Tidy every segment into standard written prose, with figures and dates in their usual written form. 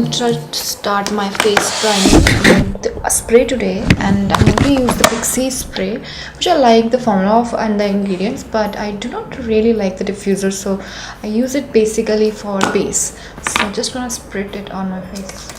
going to start my face priming with a spray today, and I'm going to use the Pixie spray, which I like the formula of and the ingredients, but I do not really like the diffuser, so I use it basically for base. So I'm just gonna sprit it on my face.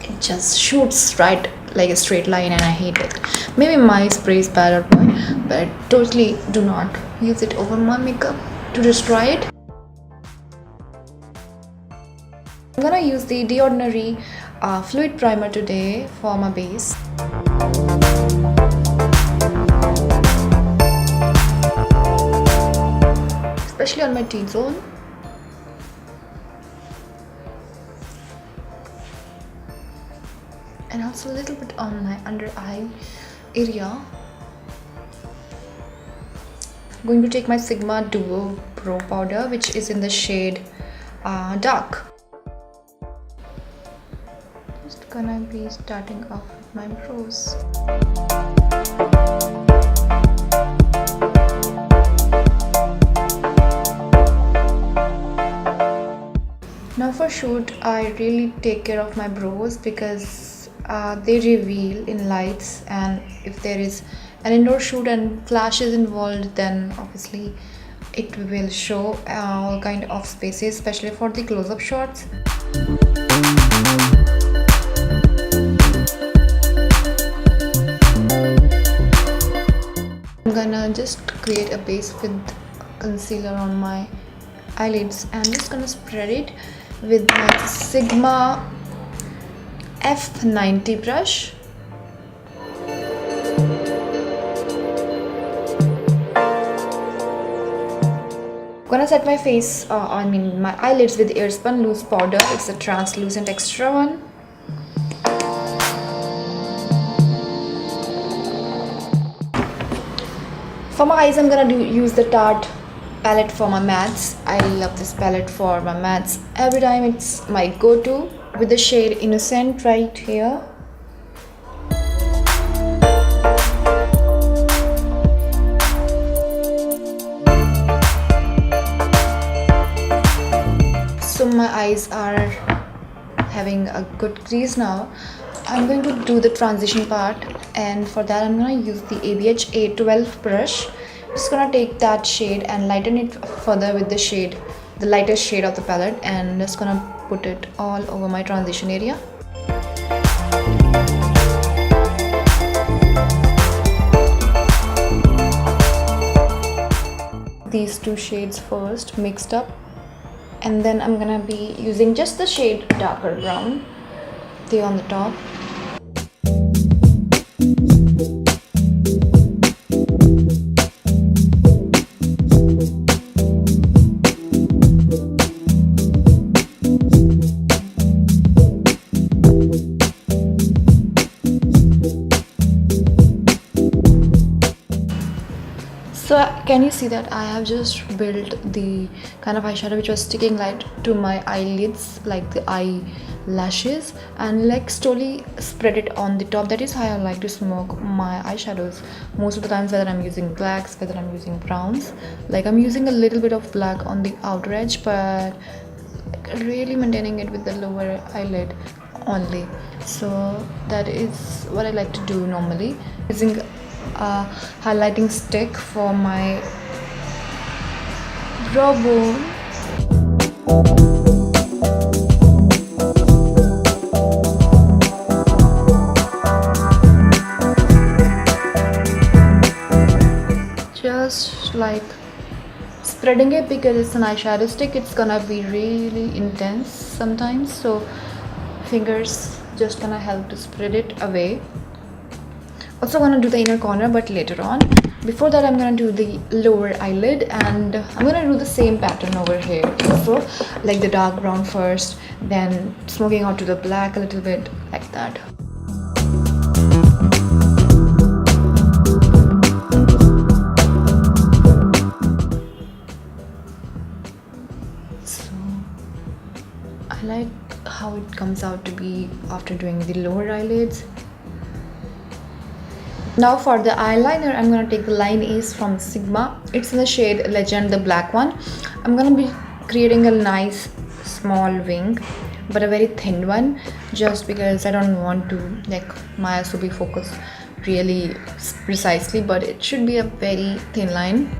It just shoots right like a straight line and I hate it. Maybe my spray is bad or what, but I totally do not use it over my makeup to destroy it. I'm gonna use the Ordinary fluid primer today for my base. Especially on my T-zone. And also a little bit on my under eye area. I'm going to take my Sigma Duo Pro powder, which is in the shade dark. Just gonna be starting off with my brows. Now for shoot, I really take care of my brows because they reveal in lights, and if there is an indoor shoot and flash is involved, then obviously it will show all kind of spaces, especially for the close-up shots. I'm gonna just create a base with concealer on my eyelids, and I'm just gonna spread it with my Sigma F90 brush. Gonna set my face, my eyelids with Airspun loose powder. It's a translucent extra one. For my eyes, I'm gonna use the Tarte palette for my mattes. I love this palette for my mattes. Every time it's my go-to, with the shade Innocent right here. So my eyes are having a good crease now. I'm going to do the transition part, and for that I'm going to use the ABH A12 brush. I'm just going to take that shade and lighten it further with the lightest shade of the palette, and just going to put it all over my transition area. These two shades first mixed up, and then I'm gonna be using just the shade darker brown there on the top. So can you see that I have just built the kind of eyeshadow which was sticking right to my eyelids, like the eyelashes, and like slowly spread it on the top. That is how I like to smoke my eyeshadows most of the times, whether I'm using blacks, whether I'm using browns. Like I'm using a little bit of black on the outer edge, but really maintaining it with the lower eyelid only. So that is what I like to do normally, using a highlighting stick for my brow bone. Just like spreading it, because it's an eyeshadow stick, it's gonna be really intense sometimes, so fingers just gonna help to spread it away. Also gonna do the inner corner, but later on. Before that, I'm gonna do the lower eyelid, and I'm gonna do the same pattern over here also, like the dark brown first, then smoking out to the black a little bit, like that. So I like how it comes out to be after doing the lower eyelids. Now for the eyeliner, I'm going to take the Line Ace from Sigma. It's in the shade Legend, the black one. I'm going to be creating a nice small wing, but a very thin one, just because I don't want to like my eyes to be focused really precisely, but it should be a very thin line.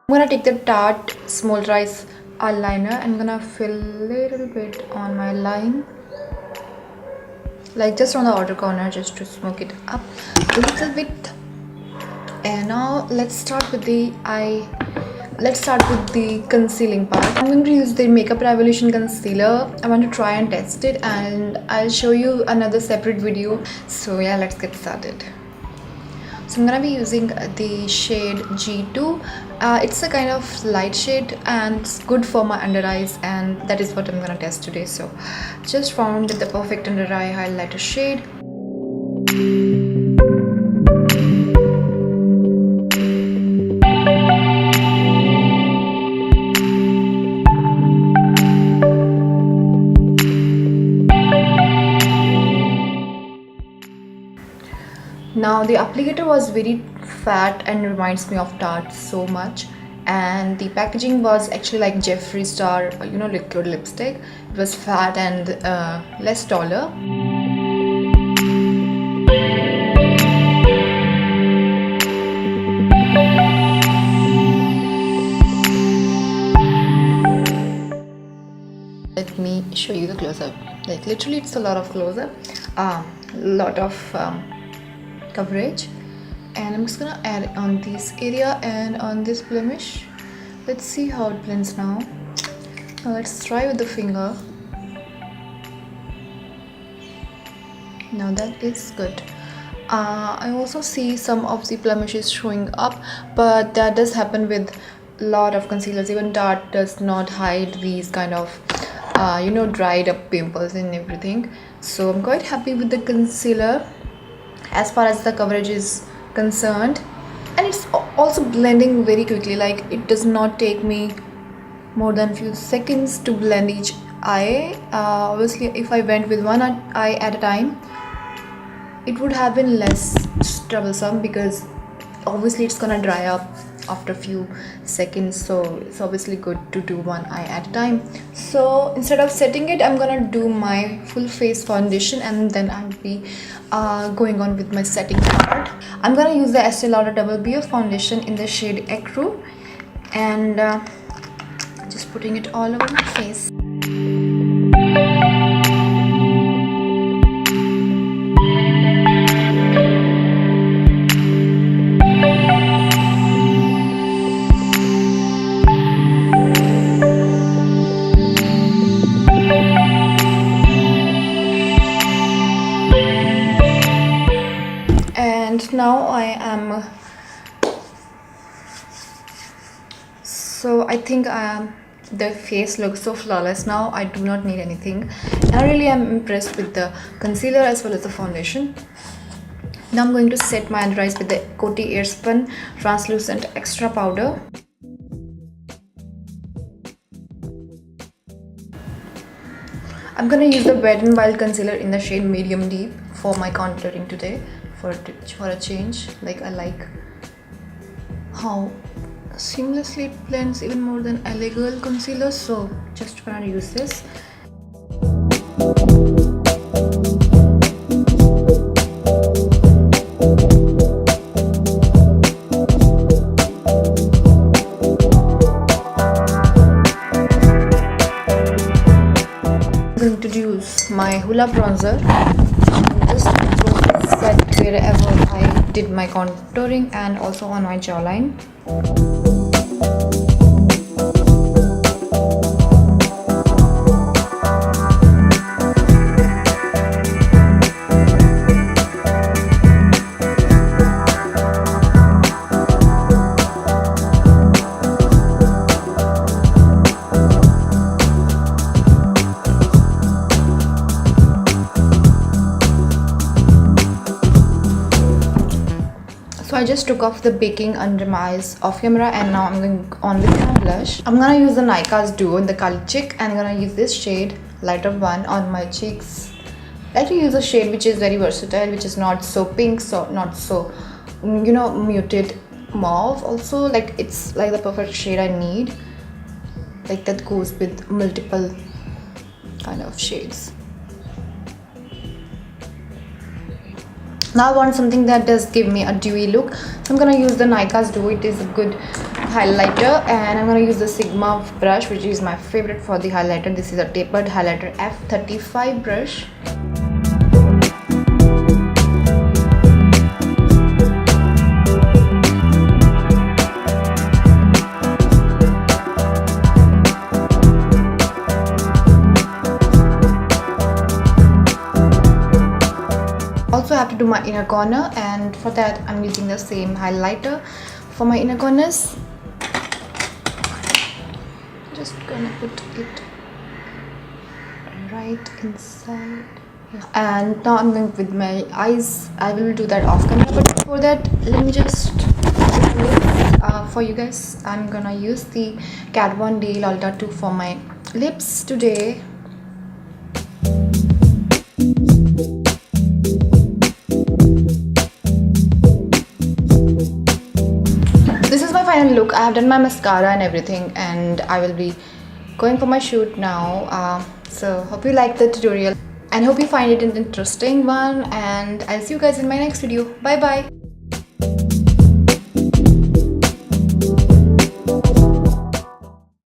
I'm gonna take the Tarte Smolderized eyeliner. I'm gonna fill a little bit on my line, like just on the outer corner, just to smoke it up a little bit. And now let's start with the concealing part. I'm going to use the Makeup Revolution concealer. I want to try and test it, and I'll show you another separate video. So yeah, let's get started. So I'm gonna be using the shade G2. It's a kind of light shade and it's good for my under eyes, and that is what I'm gonna test today. So just found the perfect under eye highlighter shade. Now the applicator was very fat and reminds me of Tarte so much, and the packaging was actually like Jeffree Star, you know, liquid lipstick. It was fat and less taller. Let me show you the close-up. Like literally it's a lot of close-up, lot of coverage. And I'm just gonna add on this area and on this blemish. Let's see how it blends now. Now let's try with the finger. Now that is good. I also see some of the blemishes showing up, but that does happen with a lot of concealers. Even Tarte does not hide these kind of you know, dried up pimples and everything. So I'm quite happy with the concealer as far as the coverage is concerned, and it's also blending very quickly. Like it does not take me more than a few seconds to blend each eye. Obviously if I went with one eye at a time, it would have been less troublesome, because obviously it's gonna dry up after a few seconds, so it's obviously good to do one eye at a time. So instead of setting it, I'm gonna do my full face foundation, and then I'll be going on with my setting part. I'm gonna use the Estee Lauder Double BF foundation in the shade ECRU, and just putting it all over my face. Now I am, so I think the face looks so flawless now. I do not need anything. I really am impressed with the concealer as well as the foundation. Now I'm going to set my under eyes with the Coty Airspun Translucent Extra Powder. I'm going to use the Wet n Wild concealer in the shade Medium Deep for my contouring today. For a change, like I like how seamlessly it blends even more than LA Girl concealer, so just gonna use this. I'm going to use my Hoola bronzer. Just set wherever I did my contouring and also on my jawline. just took off the baking under my eyes off camera, and now I'm going on with my blush. I'm gonna use the NYKAA's Duo in the color Chick, and I'm gonna use this shade, lighter one, on my cheeks. I like to use a shade which is very versatile, which is not so pink, so not so, you know, muted mauve. Also, like, it's like the perfect shade I need, like that goes with multiple kind of shades. Now I want something that does give me a dewy look, so I'm gonna use the NYKAA's Duo. It is a good highlighter, and I'm gonna use the Sigma brush, which is my favorite for the highlighter. This is a tapered highlighter F35 brush. Also, I have to do my inner corner, and for that I'm using the same highlighter for my inner corners. Just gonna put it right inside. And now I'm going with my eyes. I will do that off camera, but before that, let me just for you guys. I'm gonna use the Kat Von D Lolita 2 for my lips today. This is my final look. I have done my mascara and everything, and I will be going for my shoot now. So hope you like the tutorial and hope you find it an interesting one, and I'll see you guys in my next video. Bye bye.